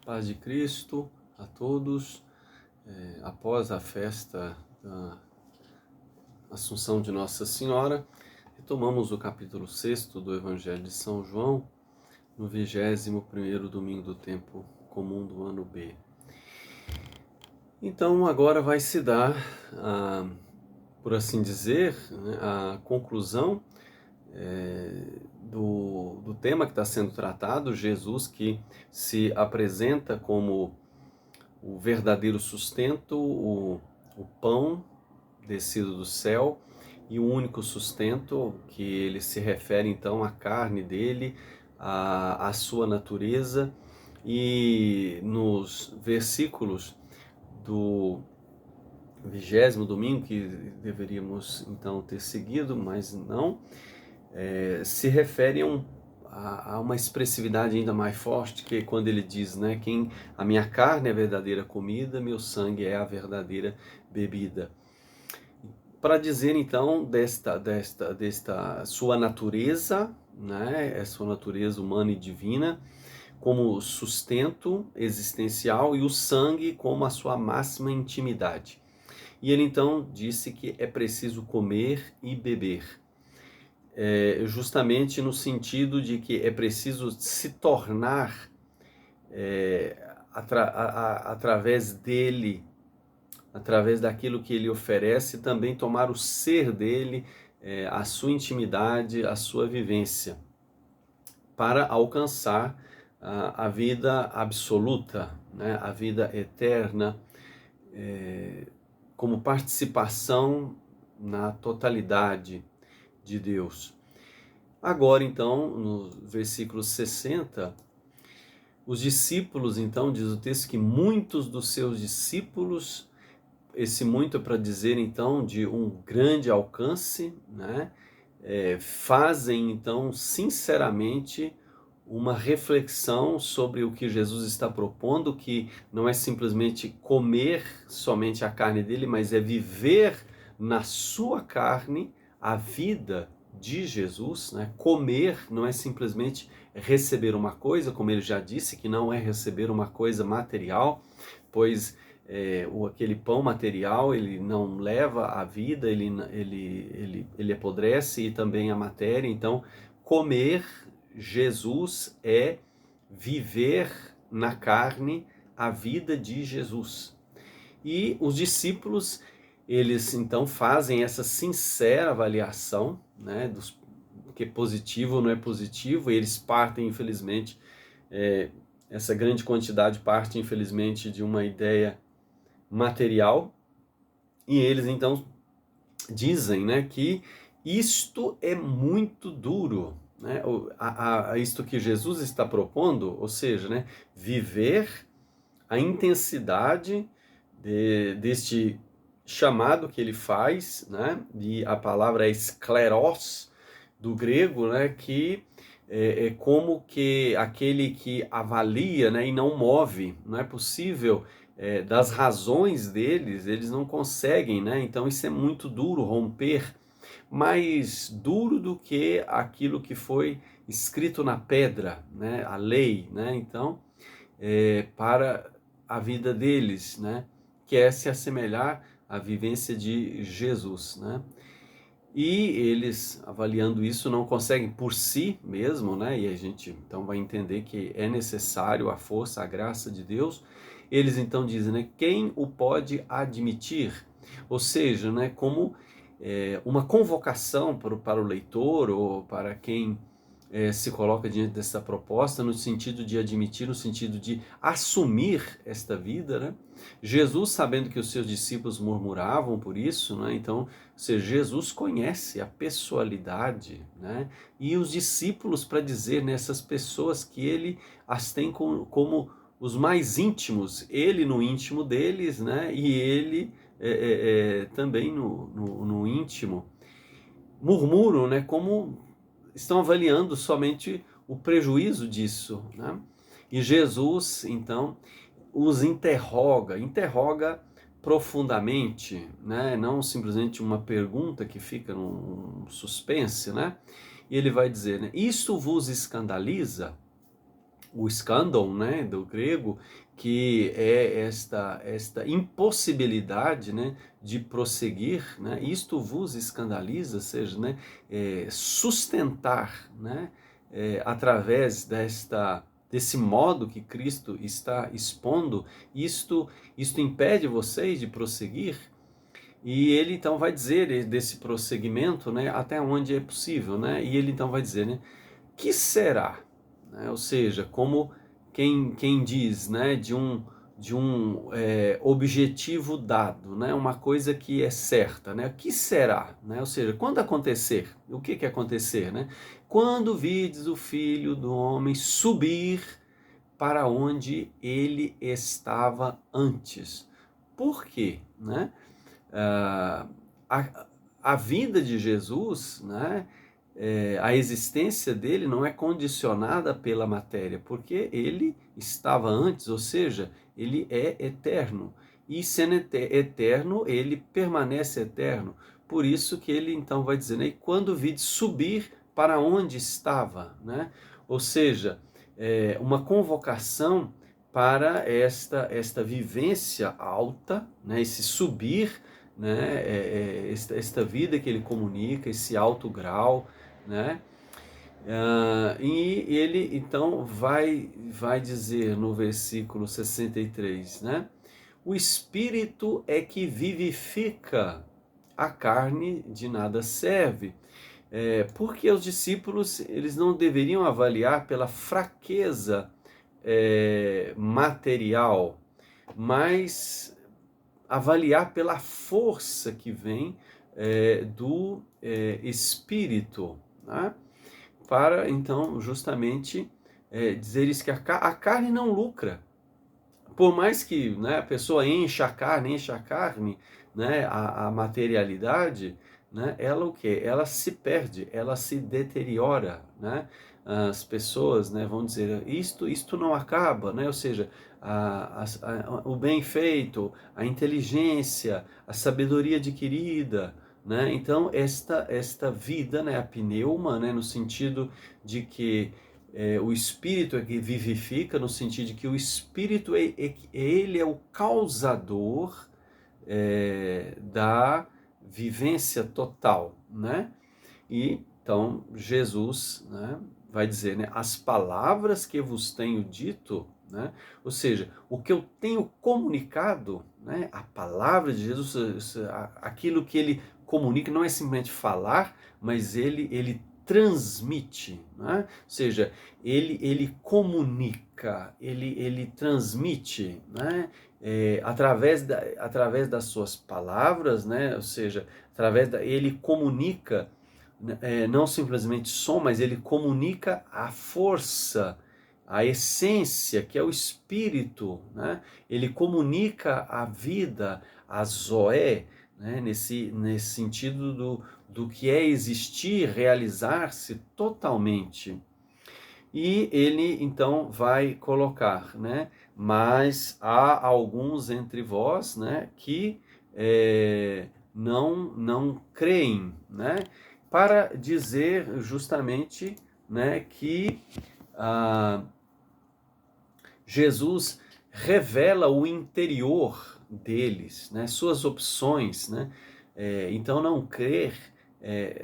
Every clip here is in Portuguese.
Paz de Cristo a todos. Após a festa da Assunção de Nossa Senhora, retomamos o capítulo 6º do Evangelho de São João, no 21º domingo do tempo comum do ano B. Então agora vai se dar, por assim dizer, a conclusão do tema que está sendo tratado, Jesus que se apresenta como o verdadeiro sustento, o pão descido do céu, e o único sustento, que ele se refere então à carne dele, à sua natureza. E nos versículos do 20º domingo, que deveríamos então ter seguido, mas não, se refere a uma expressividade ainda mais forte, que quando ele diz, né, a minha carne é a verdadeira comida, meu sangue é a verdadeira bebida. Para dizer então desta sua natureza, né, a sua natureza humana e divina, como sustento existencial, e o sangue como a sua máxima intimidade. E ele então disse que é preciso comer e beber, justamente no sentido de que é preciso se tornar, através dele, através daquilo que ele oferece, também tomar o ser dele, a sua intimidade, a sua vivência, para alcançar a vida absoluta, né? A vida eterna, como participação na totalidade de Deus. Agora, então, no versículo 60, os discípulos, então, diz o texto que muitos dos seus discípulos, esse muito é para dizer, então, de um grande alcance, né? Fazem, então, sinceramente, uma reflexão sobre o que Jesus está propondo, que não é simplesmente comer somente a carne dele, mas é viver na sua carne a vida de Jesus, né? Comer não é simplesmente receber uma coisa, como ele já disse, que não é receber uma coisa material, pois aquele pão material, ele não leva a vida, ele apodrece, e também a matéria. Então, comer Jesus é viver na carne a vida de Jesus. E os discípulos, eles então fazem essa sincera avaliação, né, que é positivo ou não é positivo, e eles partem, infelizmente, essa grande quantidade parte, infelizmente, de uma ideia material, e eles então dizem, né, que isto é muito duro, né, isto que Jesus está propondo, ou seja, né, viver a intensidade deste chamado que ele faz, né, e a palavra é skleros, do grego, né, que é como que aquele que avalia, né, e não move. Não é possível, das razões deles, eles não conseguem, né? Então isso é muito duro, romper, mais duro do que aquilo que foi escrito na pedra, né? A lei, né? Então, para a vida deles, né? Que é se assemelhar à vivência de Jesus, né? E eles, avaliando isso, não conseguem por si mesmo, né? E a gente então vai entender que é necessário a força, a graça de Deus. Eles então dizem, né? Quem o pode admitir? Ou seja, né? Como uma convocação para o leitor, ou para quem se coloca diante dessa proposta, no sentido de admitir, no sentido de assumir esta vida, né? Jesus, sabendo que os seus discípulos murmuravam por isso, né? Então, ou seja, Jesus conhece a pessoalidade, né? E os discípulos, para dizer nessas pessoas que ele as tem como os mais íntimos, ele no íntimo deles, né? E ele também no íntimo, murmuram, né? Como estão avaliando somente o prejuízo disso, né? E Jesus, então, os interroga profundamente, né? Não simplesmente uma pergunta que fica num suspense, né? E ele vai dizer, né? Isso vos escandaliza? o escândalo, né, do grego, que é esta impossibilidade, né, de prosseguir, né, isto vos escandaliza, ou seja, né, sustentar, né, através desse modo que Cristo está expondo, isto impede vocês de prosseguir. E ele então vai dizer desse prosseguimento, né, até onde é possível, né, e ele então vai dizer, né, que será? Né? Ou seja, como quem diz, né, de um objetivo dado, né, uma coisa que é certa, né, que será? Né? Ou seja, quando acontecer, o que acontecer? Né? Quando vides o Filho do Homem subir para onde ele estava antes. Por quê? Né? Ah, a vida de Jesus, né, a existência dele não é condicionada pela matéria, porque ele estava antes, ou seja, ele é eterno. E sendo eterno, ele permanece eterno. Por isso que ele então vai dizer, né, quando vide subir para onde estava, né? Ou seja, uma convocação para esta vivência alta, né, esse subir, né, esta vida que ele comunica, esse alto grau, né? E ele então vai dizer no versículo 63, né? O Espírito é que vivifica, a carne de nada serve. Porque os discípulos eles não deveriam avaliar pela fraqueza material, mas avaliar pela força que vem do Espírito, né? Para então justamente dizer isso, que a carne não lucra. Por mais que, né, a pessoa encha a carne, né, a materialidade, né, ela o quê? Ela se perde, ela se deteriora, né? As pessoas, né, vão dizer, isto não acaba, né? Ou seja, o bem feito, a inteligência, a sabedoria adquirida, né? Então esta vida, né, a pneuma, né, no sentido de que o Espírito é que vivifica, no sentido de que o Espírito ele é o causador da vivência total, né? E então Jesus, né, vai dizer, né, as palavras que vos tenho dito, né? Ou seja, o que eu tenho comunicado, né, a palavra de Jesus, aquilo que ele comunica não é simplesmente falar, mas ele transmite, né? Ou seja, ele comunica, ele transmite, né? Através das suas palavras, né? Ou seja, ele comunica não simplesmente som, mas ele comunica a força, a essência, que é o espírito, né? Ele comunica a vida, a zoé, né? Nesse sentido do que é existir, realizar-se totalmente. E ele então vai colocar, né? Mas há alguns entre vós, né, que não creem, né? Para dizer justamente, né, que Jesus revela o interior deles, né, suas opções, né? Então não crer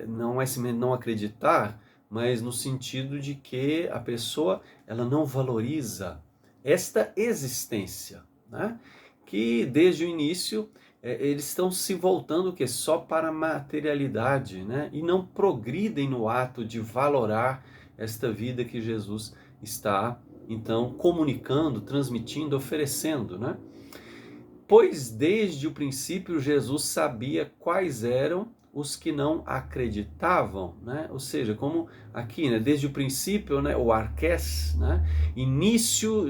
não é simplesmente não acreditar, mas no sentido de que a pessoa ela não valoriza esta existência, né? Que desde o início eles estão se voltando que só para a materialidade, né? E não progridem no ato de valorar esta vida que Jesus está então comunicando, transmitindo, oferecendo, né? Pois desde o princípio Jesus sabia quais eram os que não acreditavam, né? Ou seja, como aqui, né, desde o princípio, né, o arqués, né, início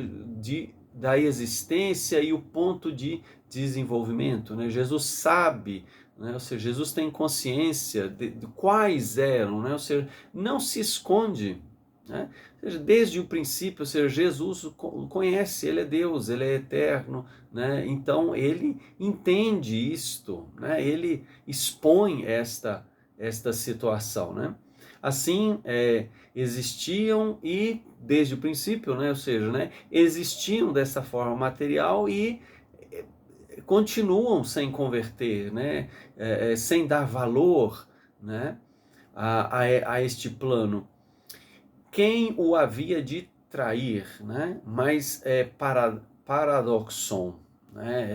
da existência e o ponto de desenvolvimento, né? Jesus sabe, né? Ou seja, Jesus tem consciência de quais eram, né? Ou seja, não se esconde, né? Ou seja, desde o princípio, ou seja, Jesus conhece, ele é Deus, ele é eterno, né? Então ele entende isto, né? Ele expõe esta situação, né? Assim, existiam e desde o princípio, né, ou seja, né, existiam dessa forma material e continuam sem converter, né, sem dar valor, né, a este plano. Quem o havia de trair, né? Mas é paradoxon, né?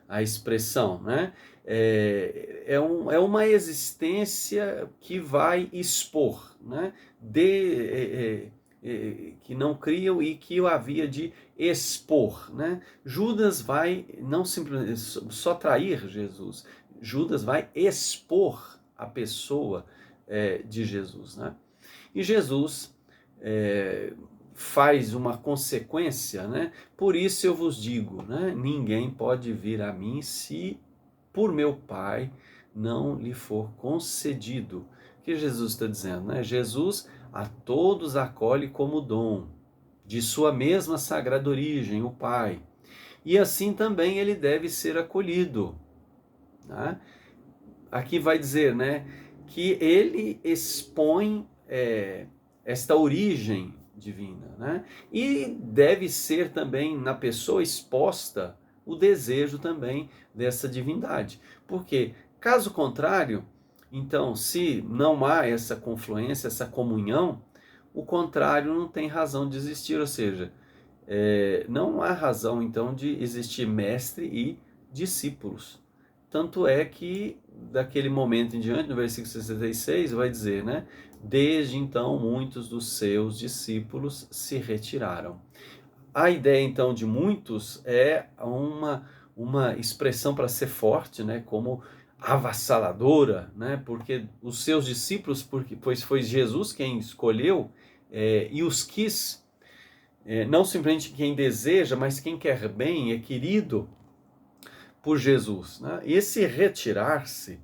A expressão, né? É uma existência que vai expor, né? Que não criam e que o havia de expor, né? Judas vai não simplesmente só trair Jesus, Judas vai expor a pessoa de Jesus, né? E Jesus faz uma consequência, né? Por isso eu vos digo, né? Ninguém pode vir a mim se por meu Pai não lhe for concedido. O que Jesus está dizendo, né? Jesus a todos acolhe como dom, de sua mesma sagrada origem, o Pai. E assim também ele deve ser acolhido, né? Aqui vai dizer, né, que ele expõe esta origem divina, né? E deve ser também na pessoa exposta o desejo também dessa divindade. Porque, caso contrário, então, se não há essa confluência, essa comunhão, o contrário não tem razão de existir, ou seja, não há razão então de existir mestre e discípulos. Tanto é que, daquele momento em diante, no versículo 66, vai dizer, né? Desde então, muitos dos seus discípulos se retiraram. A ideia, então, de muitos é uma expressão para ser forte, né? Como avassaladora, né? Porque os seus discípulos, pois foi Jesus quem escolheu e os quis, não simplesmente quem deseja, mas quem quer bem, é querido por Jesus, né? Esse retirar-se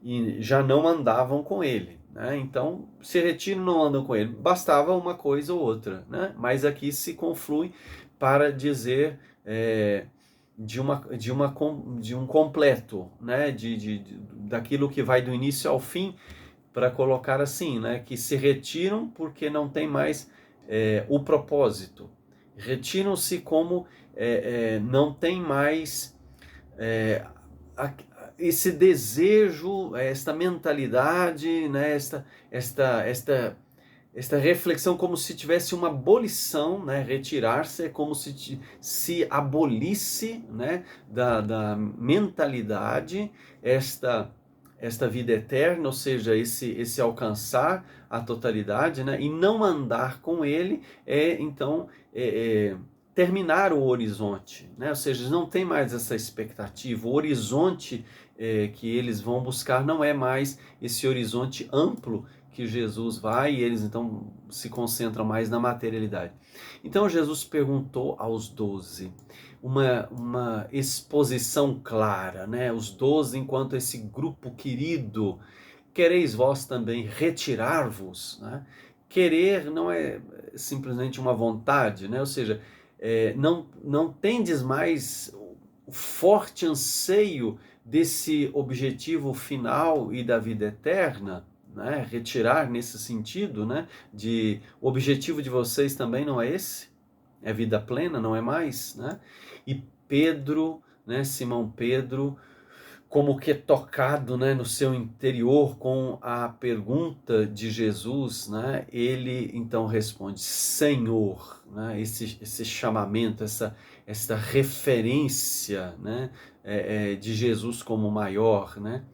e já não andavam com ele, né? Então, se retiram, não andam com ele. Bastava uma coisa ou outra, né? Mas aqui se conflui para dizer de um completo, né? Daquilo que vai do início ao fim, para colocar assim, né? Que se retiram porque não tem mais o propósito. Retiram-se como não tem mais é, esse desejo, esta mentalidade, né, esta reflexão como se tivesse uma abolição, né, retirar-se é como se abolisse, né, da mentalidade esta vida eterna, ou seja, esse alcançar a totalidade, né, e não andar com ele então terminar o horizonte, né? Ou seja, não tem mais essa expectativa. O horizonte que eles vão buscar não é mais esse horizonte amplo que Jesus vai, e eles então se concentram mais na materialidade. Então Jesus perguntou aos 12, uma exposição clara, né? Os 12 enquanto esse grupo querido, quereis vós também retirar-vos, né? Querer não é simplesmente uma vontade, né? Ou seja, não tendes mais o forte anseio desse objetivo final e da vida eterna, né? Retirar nesse sentido, né? O objetivo de vocês também não é esse? É vida plena, não é mais, né? E Pedro, né? Simão Pedro, como que tocado, né, no seu interior com a pergunta de Jesus, né, ele então responde, Senhor, né, esse chamamento, essa referência, né, de Jesus como maior, né,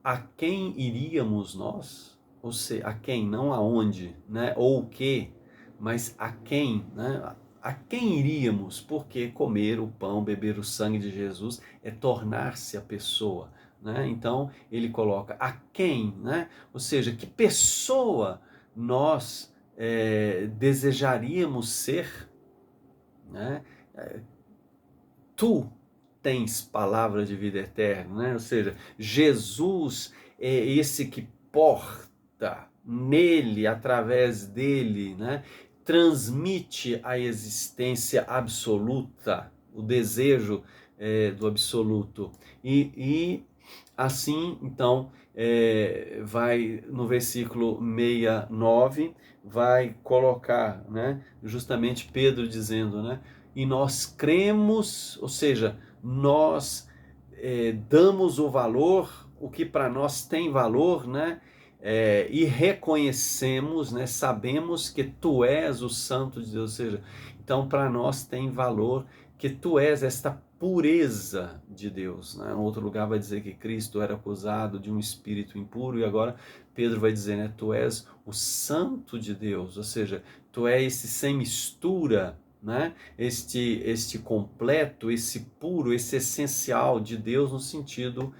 a quem iríamos nós? Ou seja, a quem, não aonde, né, ou o que, mas a quem, né, a quem iríamos? Porque comer o pão, beber o sangue de Jesus é tornar-se a pessoa, né? Então ele coloca a quem, né? Ou seja, que pessoa nós desejaríamos ser, né? Tu tens palavra de vida eterna, né? Ou seja, Jesus é esse que porta nele, através dele, né? Transmite a existência absoluta, o desejo do absoluto. E Assim, então, vai no versículo 69, vai colocar, né, justamente Pedro dizendo, né, e nós cremos, ou seja, nós damos o valor, o que para nós tem valor, né, e reconhecemos, né, sabemos que tu és o Santo de Deus, ou seja, então para nós tem valor que tu és esta pureza de Deus. Né? Em outro lugar vai dizer que Cristo era acusado de um espírito impuro e agora Pedro vai dizer, né, tu és o Santo de Deus, ou seja, tu és esse sem mistura, né? Este completo, esse puro, esse essencial de Deus no sentido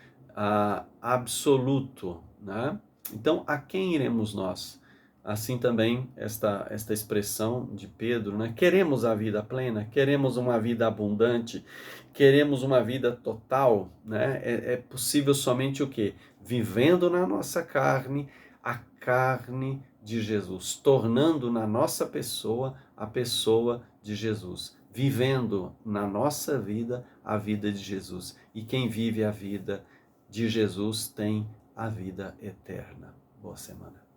absoluto. Né? Então, a quem iremos nós? Assim também esta expressão de Pedro, né? Queremos a vida plena, queremos uma vida abundante, queremos uma vida total, né? É possível somente o quê? Vivendo na nossa carne, a carne de Jesus, tornando na nossa pessoa a pessoa de Jesus, vivendo na nossa vida a vida de Jesus. E quem vive a vida de Jesus tem a vida eterna. Boa semana.